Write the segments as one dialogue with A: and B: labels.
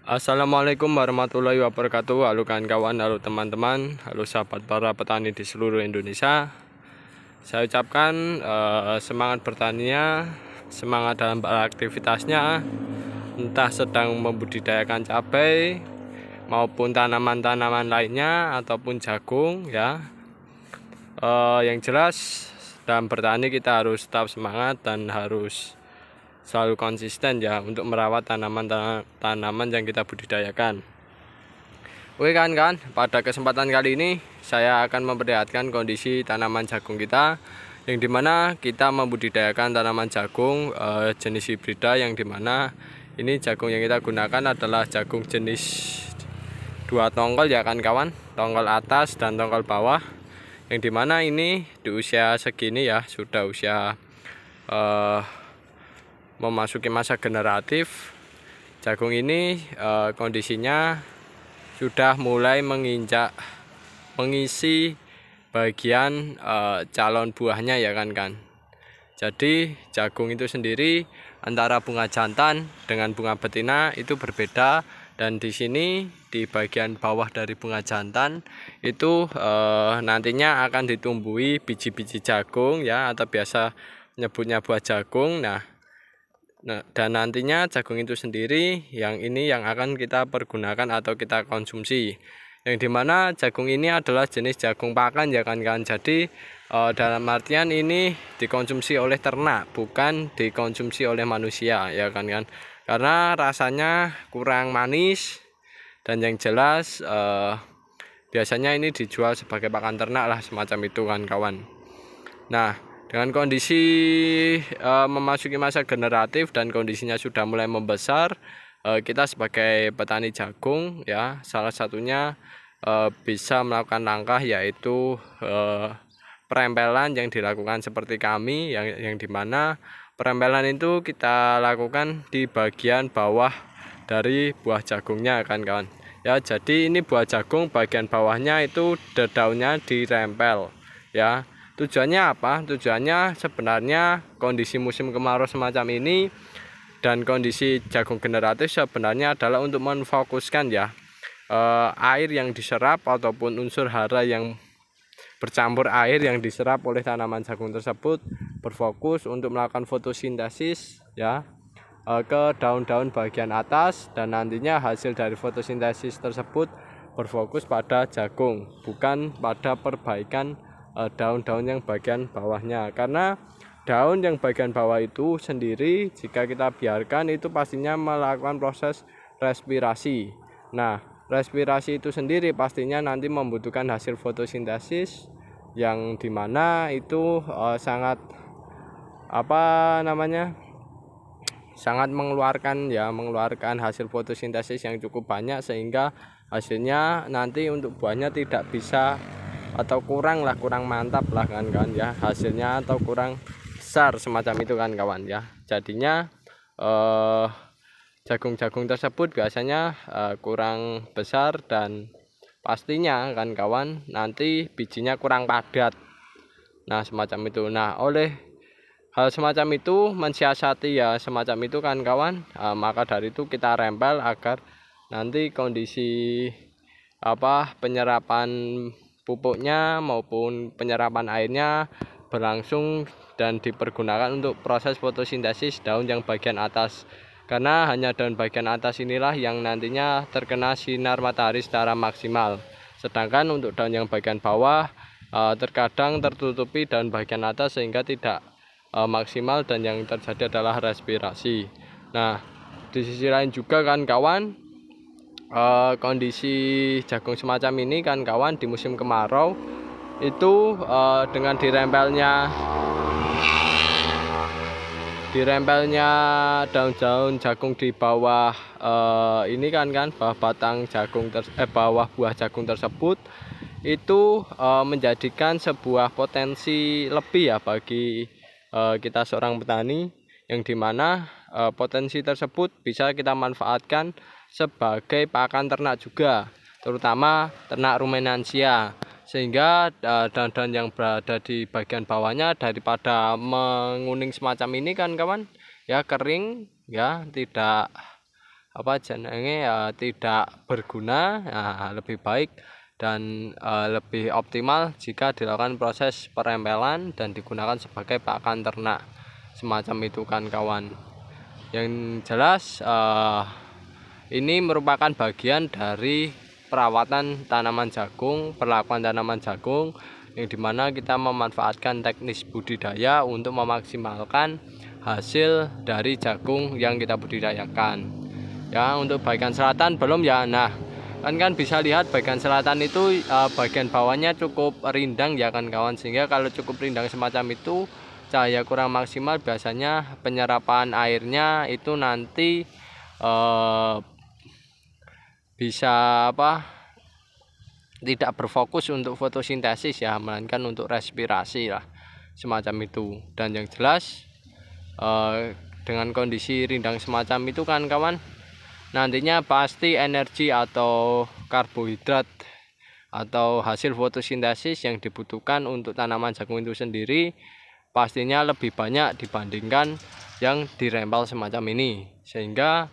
A: Assalamualaikum warahmatullahi wabarakatuh. Halo kawan-kawan, halo teman-teman, halo sahabat para petani di seluruh Indonesia. Saya ucapkan semangat bertaninya, semangat dalam beraktivitasnya, entah sedang membudidayakan cabai maupun tanaman-tanaman lainnya ataupun jagung ya. Yang jelas dalam bertani kita harus tetap semangat dan harus selalu konsisten ya untuk merawat tanaman yang kita budidayakan. Oke kan, pada kesempatan kali ini saya akan memperlihatkan kondisi tanaman jagung kita, yang dimana kita membudidayakan tanaman jagung jenis hibrida, yang dimana ini jagung yang kita gunakan adalah jagung jenis 2 tongkol ya kan kawan, tongkol atas dan tongkol bawah, yang dimana ini di usia segini ya sudah usia memasuki masa generatif. Jagung ini kondisinya sudah mulai mengisi bagian calon buahnya ya kan. Jadi jagung itu sendiri antara bunga jantan dengan bunga betina itu berbeda, dan di sini di bagian bawah dari bunga jantan itu nantinya akan ditumbuhi biji-biji jagung ya, atau biasa menyebutnya buah jagung. Dan nantinya jagung itu sendiri yang akan kita pergunakan atau kita konsumsi, yang dimana jagung ini adalah jenis jagung pakan ya kan. Jadi dalam artian ini dikonsumsi oleh ternak, bukan dikonsumsi oleh manusia ya kan, karena rasanya kurang manis, dan yang jelas biasanya ini dijual sebagai pakan ternak lah, semacam itu kan kawan. Nah, dengan kondisi memasuki masa generatif dan kondisinya sudah mulai membesar, kita sebagai petani jagung ya, salah satunya bisa melakukan langkah yaitu perempelan yang dilakukan seperti kami, yang dimana perempelan itu kita lakukan di bagian bawah dari buah jagungnya kan kawan ya. Jadi ini buah jagung bagian bawahnya itu daunnya dirempel ya. Tujuannya apa? Tujuannya sebenarnya kondisi musim kemarau semacam ini dan kondisi jagung generatif sebenarnya adalah untuk menfokuskan ya air yang diserap ataupun unsur hara yang bercampur air yang diserap oleh tanaman jagung tersebut berfokus untuk melakukan fotosintesis ya ke daun-daun bagian atas, dan nantinya hasil dari fotosintesis tersebut berfokus pada jagung, bukan pada perbaikan daun-daun yang bagian bawahnya. Karena daun yang bagian bawah itu sendiri jika kita biarkan itu pastinya melakukan proses respirasi. Nah, respirasi itu sendiri pastinya nanti membutuhkan hasil fotosintesis, yang dimana itu sangat sangat mengeluarkan hasil fotosintesis yang cukup banyak, sehingga hasilnya nanti untuk buahnya tidak bisa atau kurang mantap lah kan ya hasilnya, atau kurang besar semacam itu kan kawan ya. Jadinya jagung-jagung tersebut biasanya kurang besar, dan pastinya kan kawan nanti bijinya kurang padat. Nah semacam itu. Nah oleh hal semacam itu, mensiasati ya semacam itu kan kawan, maka dari itu kita rempel agar nanti kondisi penyerapan pupuknya maupun penyerapan airnya berlangsung dan dipergunakan untuk proses fotosintesis daun yang bagian atas, karena hanya daun bagian atas inilah yang nantinya terkena sinar matahari secara maksimal, sedangkan untuk daun yang bagian bawah terkadang tertutupi daun bagian atas sehingga tidak maksimal, dan yang terjadi adalah respirasi. Nah di sisi lain juga kan kawan, kondisi jagung semacam ini kan kawan di musim kemarau itu dengan dirempelnya daun-daun jagung di bawah ini kan bawah batang jagung bawah buah jagung tersebut itu menjadikan sebuah potensi lebih ya bagi kita seorang petani, yang dimana potensi tersebut bisa kita manfaatkan sebagai pakan ternak juga, terutama ternak rumenansia, sehingga daun-daun yang berada di bagian bawahnya daripada menguning semacam ini kan kawan ya, kering ya, tidak apa jenenge tidak berguna, nah, lebih baik dan lebih optimal jika dilakukan proses perempelan dan digunakan sebagai pakan ternak semacam itu kan kawan. Yang jelas ini merupakan bagian dari perawatan tanaman jagung, perlakuan tanaman jagung, yang dimana kita memanfaatkan teknis budidaya untuk memaksimalkan hasil dari jagung yang kita budidayakan. Ya, untuk bagian selatan belum ya. Nah, kan bisa lihat bagian selatan itu bagian bawahnya cukup rindang ya kan kawan, sehingga kalau cukup rindang semacam itu cahaya kurang maksimal, biasanya penyerapan airnya itu nanti bisa tidak berfokus untuk fotosintesis ya, melainkan untuk respirasi lah semacam itu. Dan yang jelas dengan kondisi rindang semacam itu kan kawan, nantinya pasti energi atau karbohidrat atau hasil fotosintesis yang dibutuhkan untuk tanaman jagung itu sendiri pastinya lebih banyak dibandingkan yang dirempel semacam ini, sehingga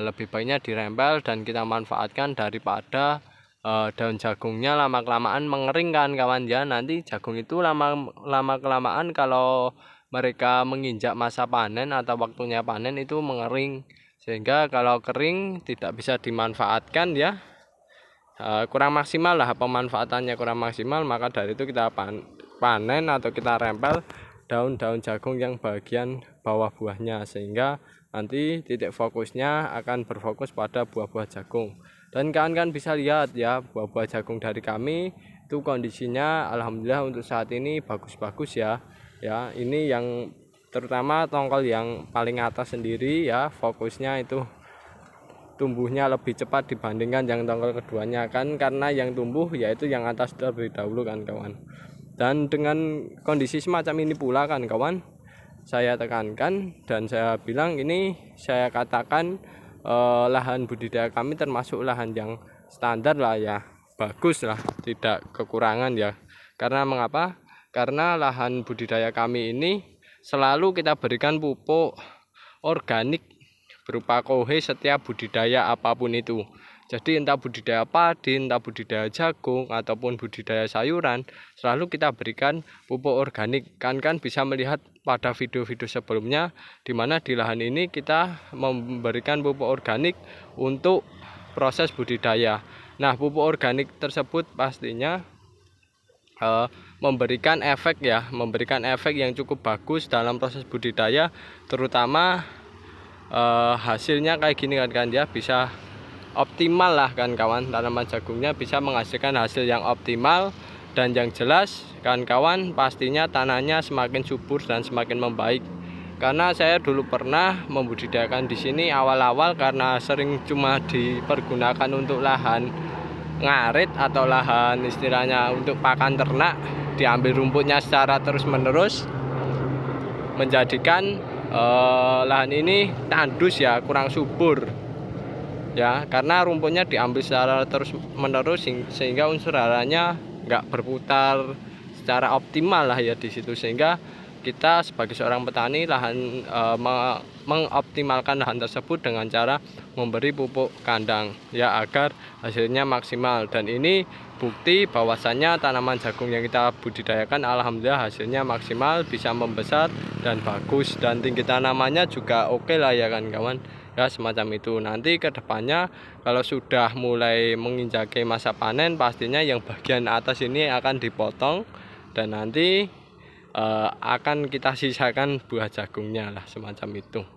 A: lebih banyak dirempel dan kita manfaatkan daripada daun jagungnya lama kelamaan mengering kan kawan ya. Nanti jagung itu lama kelamaan kalau mereka menginjak masa panen atau waktunya panen itu mengering, sehingga kalau kering tidak bisa dimanfaatkan ya, kurang maksimal lah pemanfaatannya, kurang maksimal. Maka dari itu kita panen atau kita rempel daun-daun jagung yang bagian bawah buahnya, sehingga nanti titik fokusnya akan berfokus pada buah-buah jagung. Dan kawan-kawan bisa lihat ya, buah-buah jagung dari kami itu kondisinya alhamdulillah untuk saat ini bagus-bagus ya. Ya, ini yang terutama tongkol yang paling atas sendiri ya, fokusnya itu tumbuhnya lebih cepat dibandingkan yang tongkol keduanya kan, karena yang tumbuh yaitu yang atas terlebih dahulu kan kawan. Dan dengan kondisi semacam ini pula kan kawan, saya tekankan dan saya bilang ini, saya katakan lahan budidaya kami termasuk lahan yang standar lah ya, bagus lah, tidak kekurangan ya. Karena mengapa? Karena lahan budidaya kami ini selalu kita berikan pupuk organik berupa kohe setiap budidaya apapun itu. Jadi entah budidaya padi, entah budidaya jagung ataupun budidaya sayuran, selalu kita berikan pupuk organik. Kan bisa melihat pada video-video sebelumnya, di mana di lahan ini kita memberikan pupuk organik untuk proses budidaya. Nah, pupuk organik tersebut pastinya memberikan efek ya, memberikan efek yang cukup bagus dalam proses budidaya, terutama hasilnya kayak gini kan ya, bisa optimal lah kan kawan, tanaman jagungnya bisa menghasilkan hasil yang optimal. Dan yang jelas kan kawan, pastinya tanahnya semakin subur dan semakin membaik. Karena saya dulu pernah membudidayakan di sini awal-awal, karena sering cuma dipergunakan untuk lahan ngarit atau lahan istilahnya untuk pakan ternak, diambil rumputnya secara terus-menerus, menjadikan lahan ini tandus ya, kurang subur ya, karena rumputnya diambil secara terus-menerus sehingga unsur haranya nggak berputar secara optimal lah ya di situ. Sehingga kita sebagai seorang petani lahan mengoptimalkan lahan tersebut dengan cara memberi pupuk kandang ya, agar hasilnya maksimal. Dan ini bukti bahwasannya tanaman jagung yang kita budidayakan alhamdulillah hasilnya maksimal, bisa membesar dan bagus, dan tinggi tanamannya juga oke lah ya kan kawan ya, semacam itu. Nanti kedepannya kalau sudah mulai menginjaki masa panen, pastinya yang bagian atas ini akan dipotong dan nanti akan kita sisakan buah jagungnya lah, semacam itu.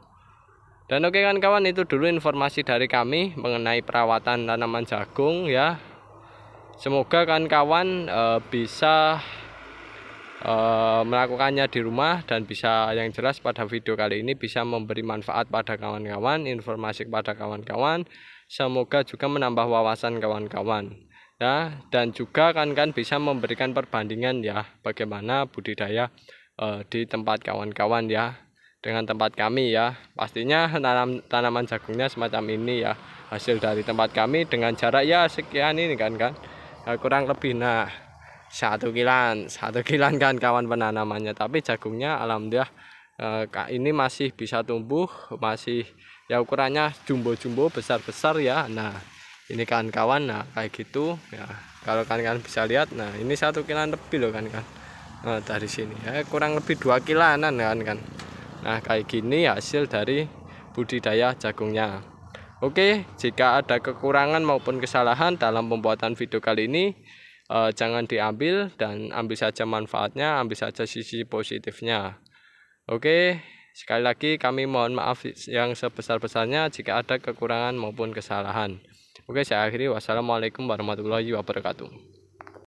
A: Dan oke kan kawan, itu dulu informasi dari kami mengenai perawatan tanaman jagung ya. Semoga kan kawan bisa melakukannya di rumah, dan bisa, yang jelas pada video kali ini bisa memberi manfaat pada kawan-kawan, informasi kepada kawan-kawan. Semoga juga menambah wawasan kawan-kawan ya, dan juga kan bisa memberikan perbandingan ya, bagaimana budidaya di tempat kawan-kawan ya dengan tempat kami ya. Pastinya tanaman jagungnya semacam ini ya, hasil dari tempat kami dengan jarak ya sekian ini kan kurang lebih nah 1 kilan kan kawan penanamannya. Tapi jagungnya alhamdulillah ini masih bisa tumbuh, masih ya ukurannya jumbo-jumbo besar-besar ya. Nah ini kawan-kawan, nah kayak gitu ya. Kalau kalian bisa lihat, nah ini 1 kiloan lebih loh kan. Nah, dari sini ya kurang lebih 2 kiloan kan. Nah kayak gini hasil dari budidaya jagungnya. Oke, jika ada kekurangan maupun kesalahan dalam pembuatan video kali ini, jangan diambil dan ambil saja manfaatnya, ambil saja sisi positifnya. Oke, sekali lagi kami mohon maaf yang sebesar-besarnya jika ada kekurangan maupun kesalahan. Oke, saya akhiri. Wassalamualaikum warahmatullahi wabarakatuh.